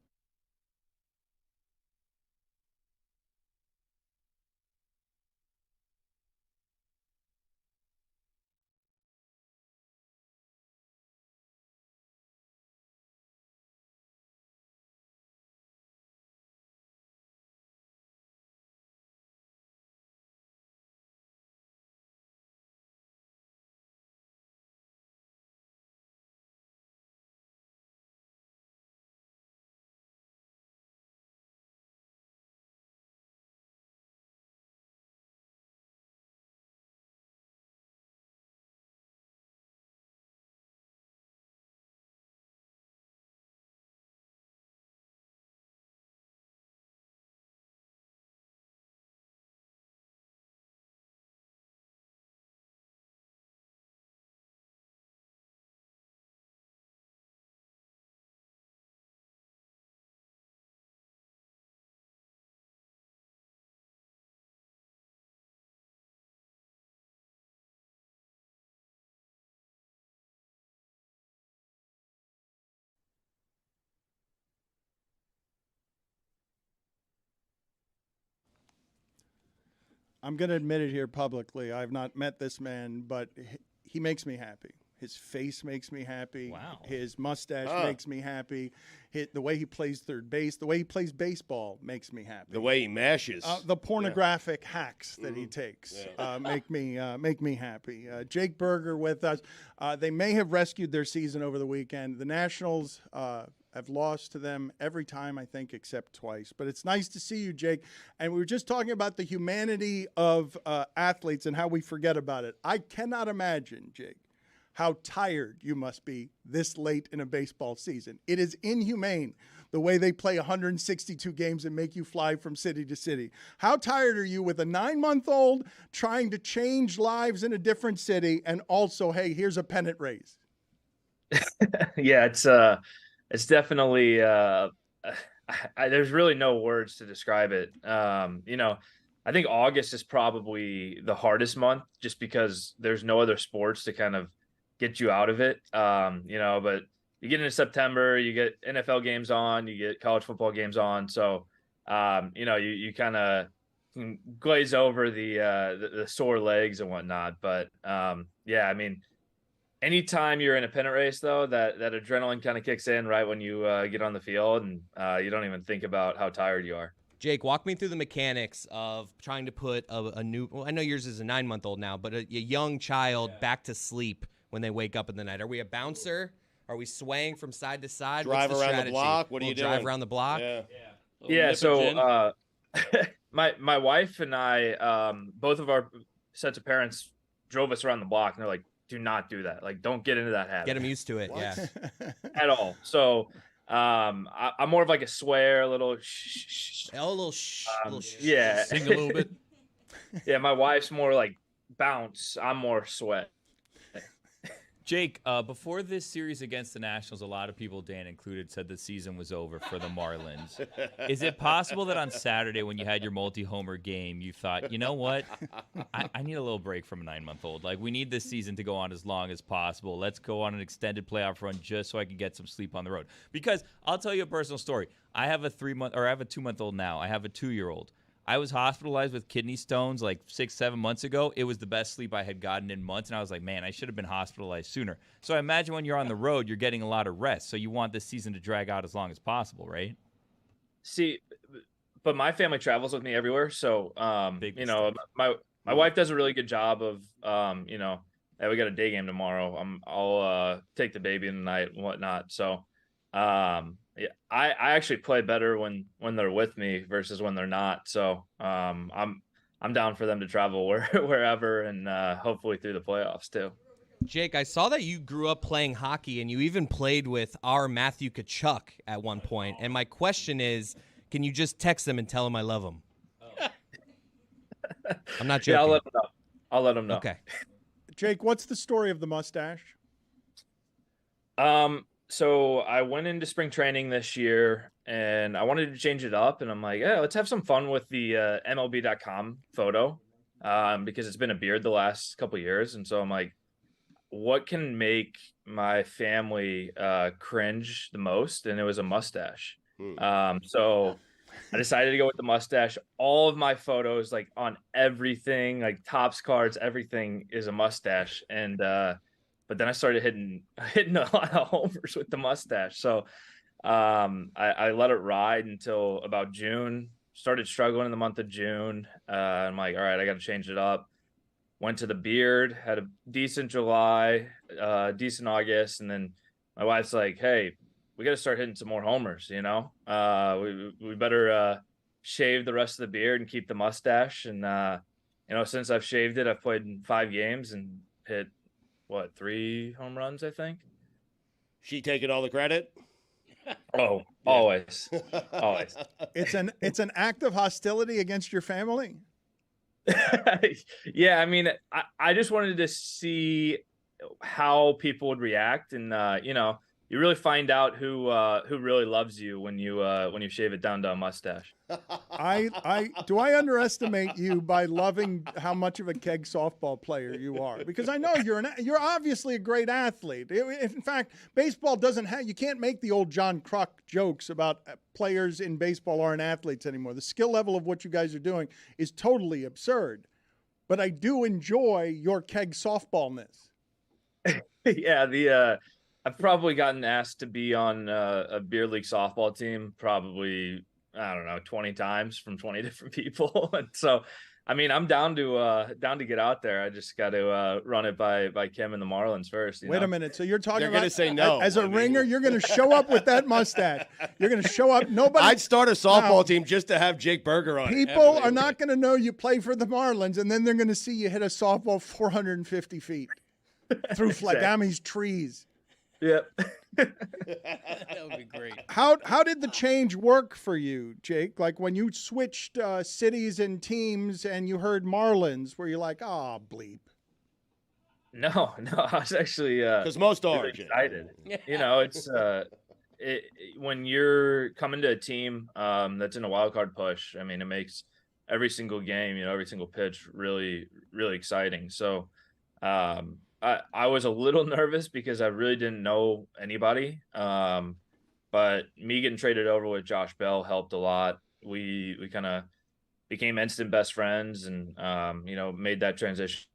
I'm going to admit it here publicly. I've not met this man, but he makes me happy. His face makes me happy. Wow. His mustache makes me happy. The way he plays third base, the way he plays baseball makes me happy. The way he mashes. The pornographic hacks that he takes make me happy. Jake Berger with us. They may have rescued their season over the weekend. The Nationals have lost to them every time, I think, except twice. But it's nice to see you, Jake. And we were just talking about the humanity of athletes and how we forget about it. I cannot imagine, Jake, how tired you must be this late in a baseball season. It is inhumane the way they play 162 games and make you fly from city to city. How tired are you with a 9-month-old trying to change lives in a different city and also, hey, here's a pennant raise? Yeah, it's definitely there's really no words to describe it. I think August is probably the hardest month just because there's no other sports to kind of get you out of it. But you get into September, you get NFL games on, you get college football games on. So, you kind of can glaze over the sore legs and whatnot. But yeah, I mean, anytime you're in a pennant race, though, that adrenaline kind of kicks in right when you get on the field, and you don't even think about how tired you are. Jake, walk me through the mechanics of trying to put a new. Well, I know yours is a 9-month-old now, but a young child back to sleep when they wake up in the night. Are we a bouncer? Are we swaying from side to side? Drive What's the around strategy? the block? What are you doing? Drive around the block? Yeah. Yeah. So my wife and I, both of our sets of parents drove us around the block, and they're like, "Do not do that. Like, don't get into that habit. Get them used to it. What? Yeah. At all." So I'm more of like a swear, a little shh. Oh, a little shh. Little shh. Yeah. Sing a little bit. Yeah, my wife's more like bounce. I'm more sweat. Jake, before this series against the Nationals, a lot of people, Dan included, said the season was over for the Marlins. Is it possible that on Saturday when you had your multi-homer game, you thought, you know what? I need a little break from a 9-month-old. Like, we need this season to go on as long as possible. Let's go on an extended playoff run just so I can get some sleep on the road. Because I'll tell you a personal story. I have a 2-month-old now. I have a 2-year-old. I was hospitalized with kidney stones like 6-7 months ago. It was the best sleep I had gotten in months, and I was like, man, I should have been hospitalized sooner. So I imagine when you're on the road, you're getting a lot of rest. So you want this season to drag out as long as possible, right? See, but my family travels with me everywhere. So, Big you know, my wife does a really good job of, you know, hey, we got a day game tomorrow. I'll take the baby in the night and whatnot. So, yeah, I actually play better when they're with me versus when they're not. So I'm down for them to travel wherever and hopefully through the playoffs too. Jake, I saw that you grew up playing hockey and you even played with our Matthew Tkachuk at one point. And my question is, can you just text him and tell him I love him? I'm not joking. Yeah, I'll let him know. Okay. Jake, what's the story of the mustache? So I went into spring training this year and I wanted to change it up, and I'm like, yeah, let's have some fun with the MLB.com photo because it's been a beard the last couple of years. And so I'm like, what can make my family cringe the most? And it was a mustache. So I decided to go with the mustache. All of my photos, like on everything, like Topps cards, everything is a mustache. And but then I started hitting a lot of homers with the mustache. So I let it ride until about June. Started struggling in the month of June. I'm like, all right, I got to change it up. Went to the beard, had a decent July, decent August. And then my wife's like, hey, we got to start hitting some more homers, you know? We better shave the rest of the beard and keep the mustache. And, you know, since I've shaved it, I've played in 5 games and hit, 3 home runs, I think. She taking all the credit? Oh, always. Always. It's an act of hostility against your family? Yeah, I mean, I just wanted to see how people would react, and you know, you really find out who really loves you when you shave it down to a mustache. Do I underestimate you by loving how much of a keg softball player you are? Because I know you're obviously a great athlete. In fact, baseball doesn't have, you can't make the old John Kruk jokes about players in baseball aren't athletes anymore. The skill level of what you guys are doing is totally absurd. But I do enjoy your keg softballness. Yeah, I've probably gotten asked to be on a beer league softball team probably, I don't know, 20 times from 20 different people. And so, I mean, I'm down to get out there. I just got to run it by Kim and the Marlins first. Wait a minute. So you're talking They're about gonna say no. As a ringer, you're going to show up with that mustache. You're going to show up. Nobody. I'd start a softball team just to have Jake Berger on it. People are not going to know you play for the Marlins, and then they're going to see you hit a softball 450 feet through Flagami's trees. Yep. That would be great. How did the change work for you, Jake? Like when you switched cities and teams and you heard Marlins, were you like, oh, bleep? No, I was actually because most are really excited. You know, it's when you're coming to a team that's in a wild card push. I mean, it makes every single game, you know, every single pitch really, really exciting. So, I was a little nervous because I really didn't know anybody. But me getting traded over with Josh Bell helped a lot. We kind of became instant best friends, and made that transition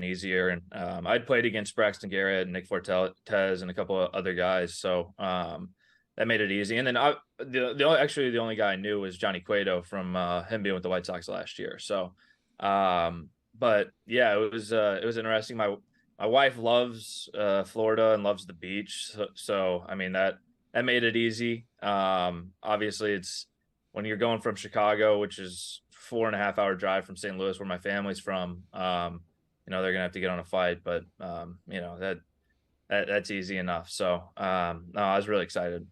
easier. And I'd played against Braxton Garrett and Nick Fortes and a couple of other guys, so that made it easy. And then the only guy I knew was Johnny Cueto from him being with the White Sox last year. So, but yeah, it was interesting. My wife loves Florida and loves the beach, so I mean that made it easy. Obviously, it's when you're going from Chicago, which is 4.5-hour drive from St. Louis, where my family's from. They're gonna have to get on a flight, but that's easy enough. So no, I was really excited.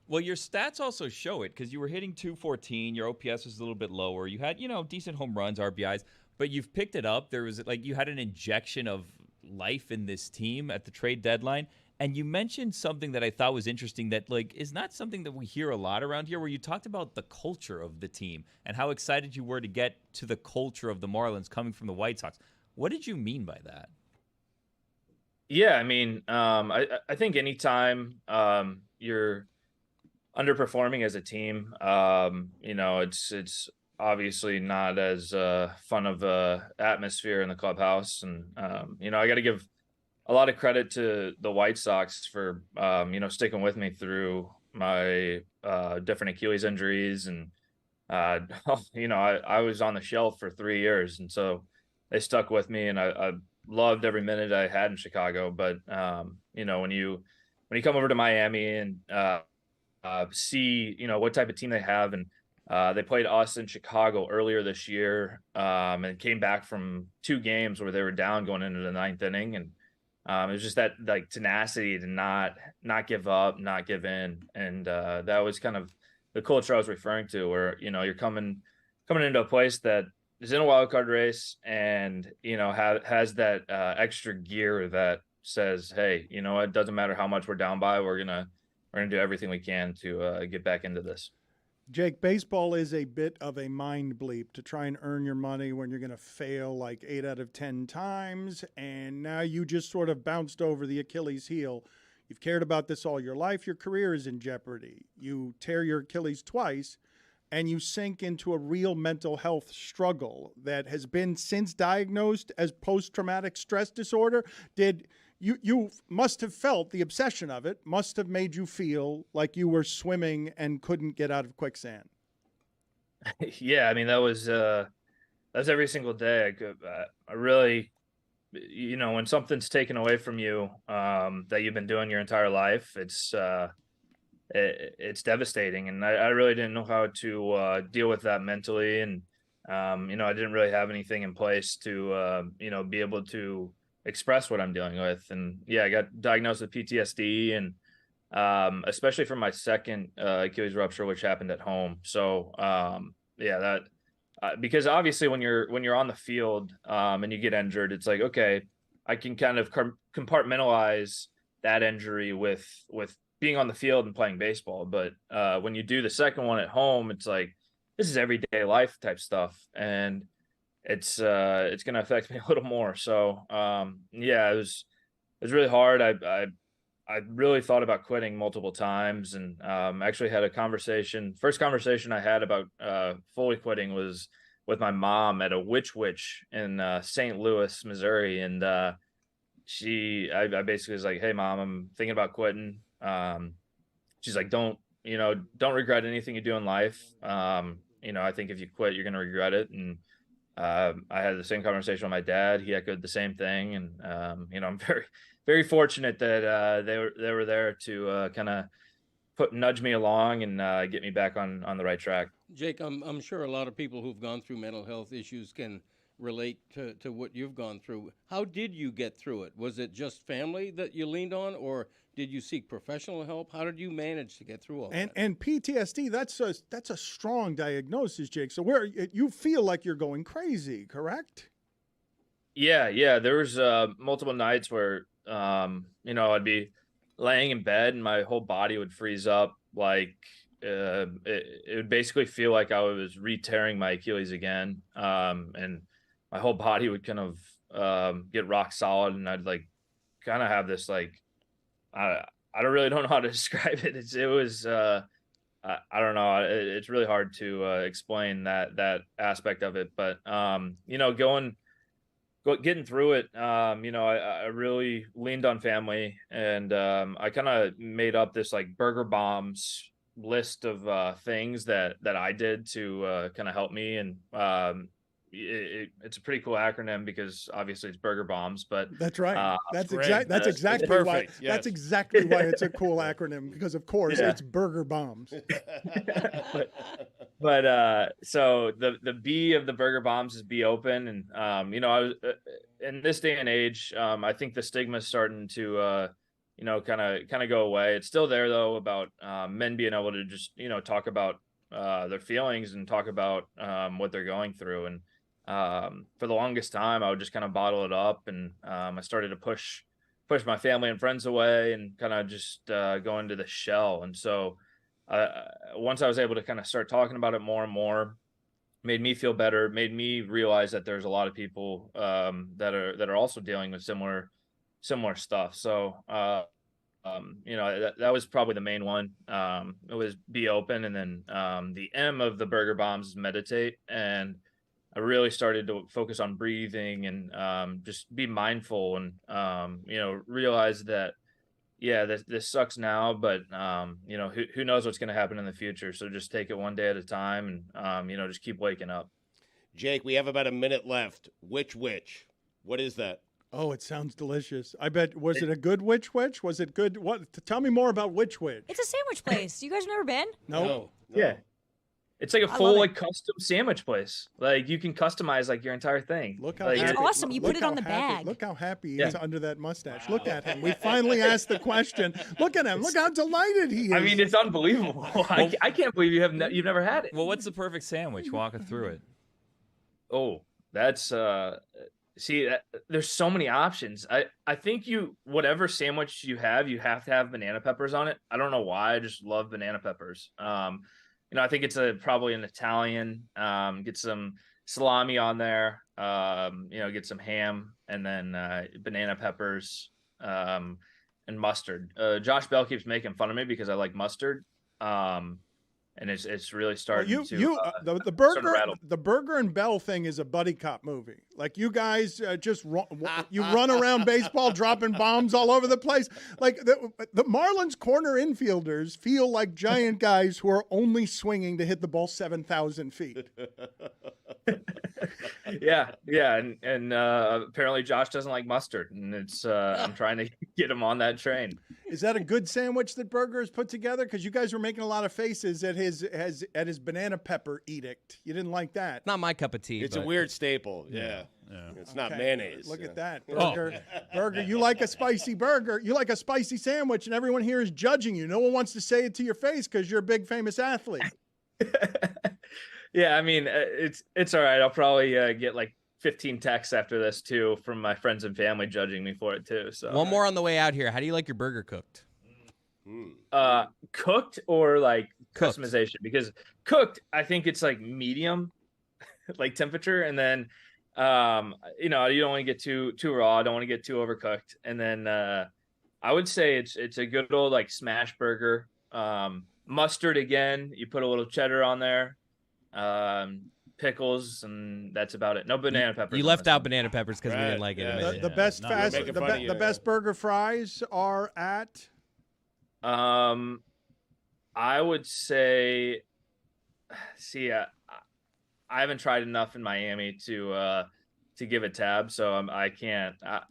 Well, your stats also show it, because you were hitting 214. Your OPS was a little bit lower. You had, decent home runs, RBIs, but you've picked it up. There was you had an injection of life in this team at the trade deadline. And you mentioned something that I thought was interesting that is not something that we hear a lot around here, where you talked about the culture of the team and how excited you were to get to the culture of the Marlins coming from the White Sox. What did you mean by that? Yeah, I mean, I think anytime you're underperforming as a team, it's obviously not as fun of a atmosphere in the clubhouse. And, I got to give a lot of credit to the White Sox for, sticking with me through my different Achilles injuries. And, I was on the shelf for 3 years. And so they stuck with me, and I loved every minute I had in Chicago. But, when you come over to Miami and see, what type of team they have, and they played us in Chicago earlier this year, and came back from 2 games where they were down going into the 9th inning. And it was just that tenacity to not give up, not give in. And that was kind of the culture I was referring to, where, you're coming into a place that is in a wild card race, and, has that extra gear that says, hey, it doesn't matter how much we're down by, we're going to do everything we can to get back into this. Jake, baseball is a bit of a mind bleep to try and earn your money when you're going to fail 8 out of 10 times. And now you just sort of bounced over the Achilles heel. You've cared about this all your life. Your career is in jeopardy. You tear your Achilles twice, and you sink into a real mental health struggle that has been since diagnosed as post-traumatic stress disorder. You must have felt the obsession of it, must have made you feel like you were swimming and couldn't get out of quicksand. Yeah, I mean, that was every single day. I really, when something's taken away from you that you've been doing your entire life, it's devastating. And I really didn't know how to deal with that mentally. And, I didn't really have anything in place to, be able to express what I'm dealing with. And yeah, I got diagnosed with PTSD, and especially from my second Achilles rupture, which happened at home. So because obviously when you're on the field and you get injured, it's like, okay, I can kind of compartmentalize that injury with being on the field and playing baseball. But when you do the second one at home, it's like, this is everyday life type stuff. And it's going to affect me a little more. So, it was really hard. I really thought about quitting multiple times, and actually had first conversation I had about fully quitting was with my mom at a Witch in St. Louis, Missouri. And I basically was like, hey Mom, I'm thinking about quitting. She's like, don't regret anything you do in life. I think if you quit, you're going to regret it. And I had the same conversation with my dad. He echoed the same thing. And, I'm very, very fortunate that they were there to kind of nudge me along and get me back on the right track. Jake, I'm sure a lot of people who've gone through mental health issues can relate to what you've gone through. How did you get through it? Was it just family that you leaned on, or did you seek professional help? How did you manage to get through all that? And PTSD, that's a strong diagnosis, Jake. So you feel like you're going crazy, correct? Yeah. There was multiple nights where I'd be laying in bed and my whole body would freeze up. It would basically feel like I was re-tearing my Achilles again, and my whole body would kind of get rock solid, and I'd kind of have this I don't know how to describe it. It was I don't know. It's really hard to explain that aspect of it. But getting through it, I really leaned on family, and I kind of made up this like Burger Bombs list of things that I did to kind of help me. And it's a pretty cool acronym because obviously it's Burger Bombs, but that's right. That's exactly perfect. why. Yes. That's exactly why it's a cool acronym, because of course it's Burger Bombs. but so the B of the Burger Bombs is be open, and I was in this day and age, I think the stigma is starting to kind of go away. It's still there though about men being able to just talk about their feelings and talk about what they're going through. And for the longest time, I would just kind of bottle it up, and I started to push my family and friends away and kind of just go into the shell. And so once I was able to kind of start talking about it more and more, made me feel better, made me realize that there's a lot of people that are also dealing with similar stuff. So that was probably the main one. It was be open, and then the M of the Burger Bombs is meditate. And I really started to focus on breathing and just be mindful and realize that this sucks now, but who knows what's going to happen in the future. So just take it one day at a time, and just keep waking up. Jake, we have about a minute left. Which? What is that? Oh, it sounds delicious. I bet. Was it a good which? Was it good? What? Tell me more about which. It's a sandwich place. You guys never been? No. Yeah. It's like a full custom sandwich place. Like you can customize like your entire thing. Look how it's awesome. You put it on the happy, bag. Look how happy he is under that mustache. Look at him. We finally asked the question. Look at him. Look how delighted he is. I mean, it's unbelievable. I can't believe you've never had it. Well, what's the perfect sandwich? Walk us through it. Oh, that's there's so many options. I think whatever sandwich you have to have banana peppers on it. I don't know why. I just love banana peppers. I think it's probably an Italian. Get some salami on there. Get some ham, and then banana peppers and mustard. Josh Bell keeps making fun of me because I like mustard. And it's really starting the Burger and Bell thing is a buddy cop movie. Like you guys run around baseball dropping bombs all over the place. Like the Marlins corner infielders feel like giant guys who are only swinging to hit the ball 7,000 feet. Yeah, and apparently Josh doesn't like mustard, and it's I'm trying to get him on that train. Is that a good sandwich that Burger has put together? Because you guys were making a lot of faces at his banana pepper edict. You didn't like that. Not my cup of tea. It's a weird staple. Yeah. It's not mayonnaise. Look at that. Burger, you like a spicy burger. You like a spicy sandwich, and everyone here is judging you. No one wants to say it to your face because you're a big famous athlete. Yeah, I mean, it's all right. I'll probably get like 15 texts after this too from my friends and family judging me for it too. So one more on the way out here. How do you like your burger cooked? Cooked or like customization? Because cooked, I think it's like medium, like temperature, and then you don't want to get too raw. Don't want to get too overcooked. And then I would say it's a good old like smash burger. Mustard again. You put a little cheddar on there. Pickles, and that's about it. No banana peppers. You left out banana peppers because we didn't like it. The best burger fries are at. I would say. See, I haven't tried enough in Miami to give a tab, so I can't. I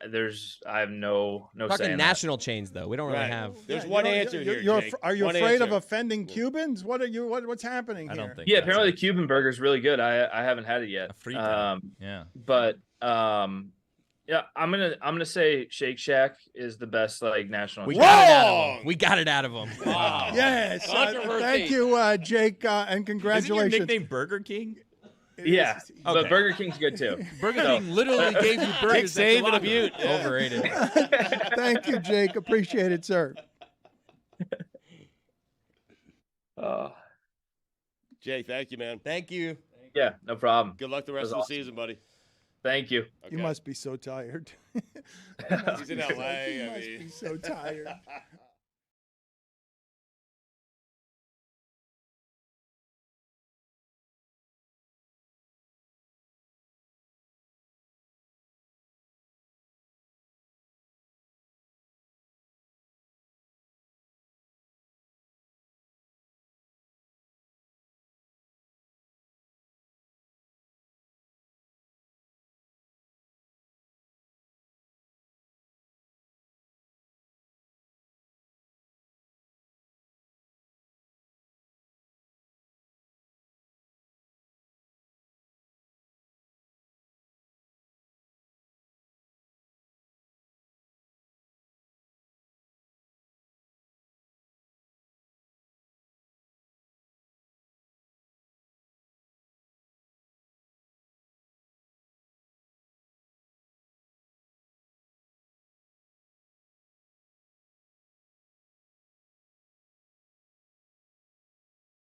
have no Talking say in national chains though. We don't really have. There's one answer here. Jake. Are you One afraid answer. of offending Cubans? What's happening here? I don't think. Yeah, apparently the Cuban burger is really good. I haven't had it yet. Yeah. But yeah, I'm gonna say Shake Shack is the best like national. We got it out of him. Wow. Yes. Thank you, Jake, and congratulations. Isn't your nickname Burger King? Yeah, but Burger King's good too. Burger King literally gave you burgers. Nick Saban of Butte. Overrated. Thank you, Jake. Appreciate it, sir. Jay, thank you, man. Thank you. Yeah, no problem. Good luck the rest of the season, buddy. Thank you. You must be so tired. He's in LA. He must be so tired.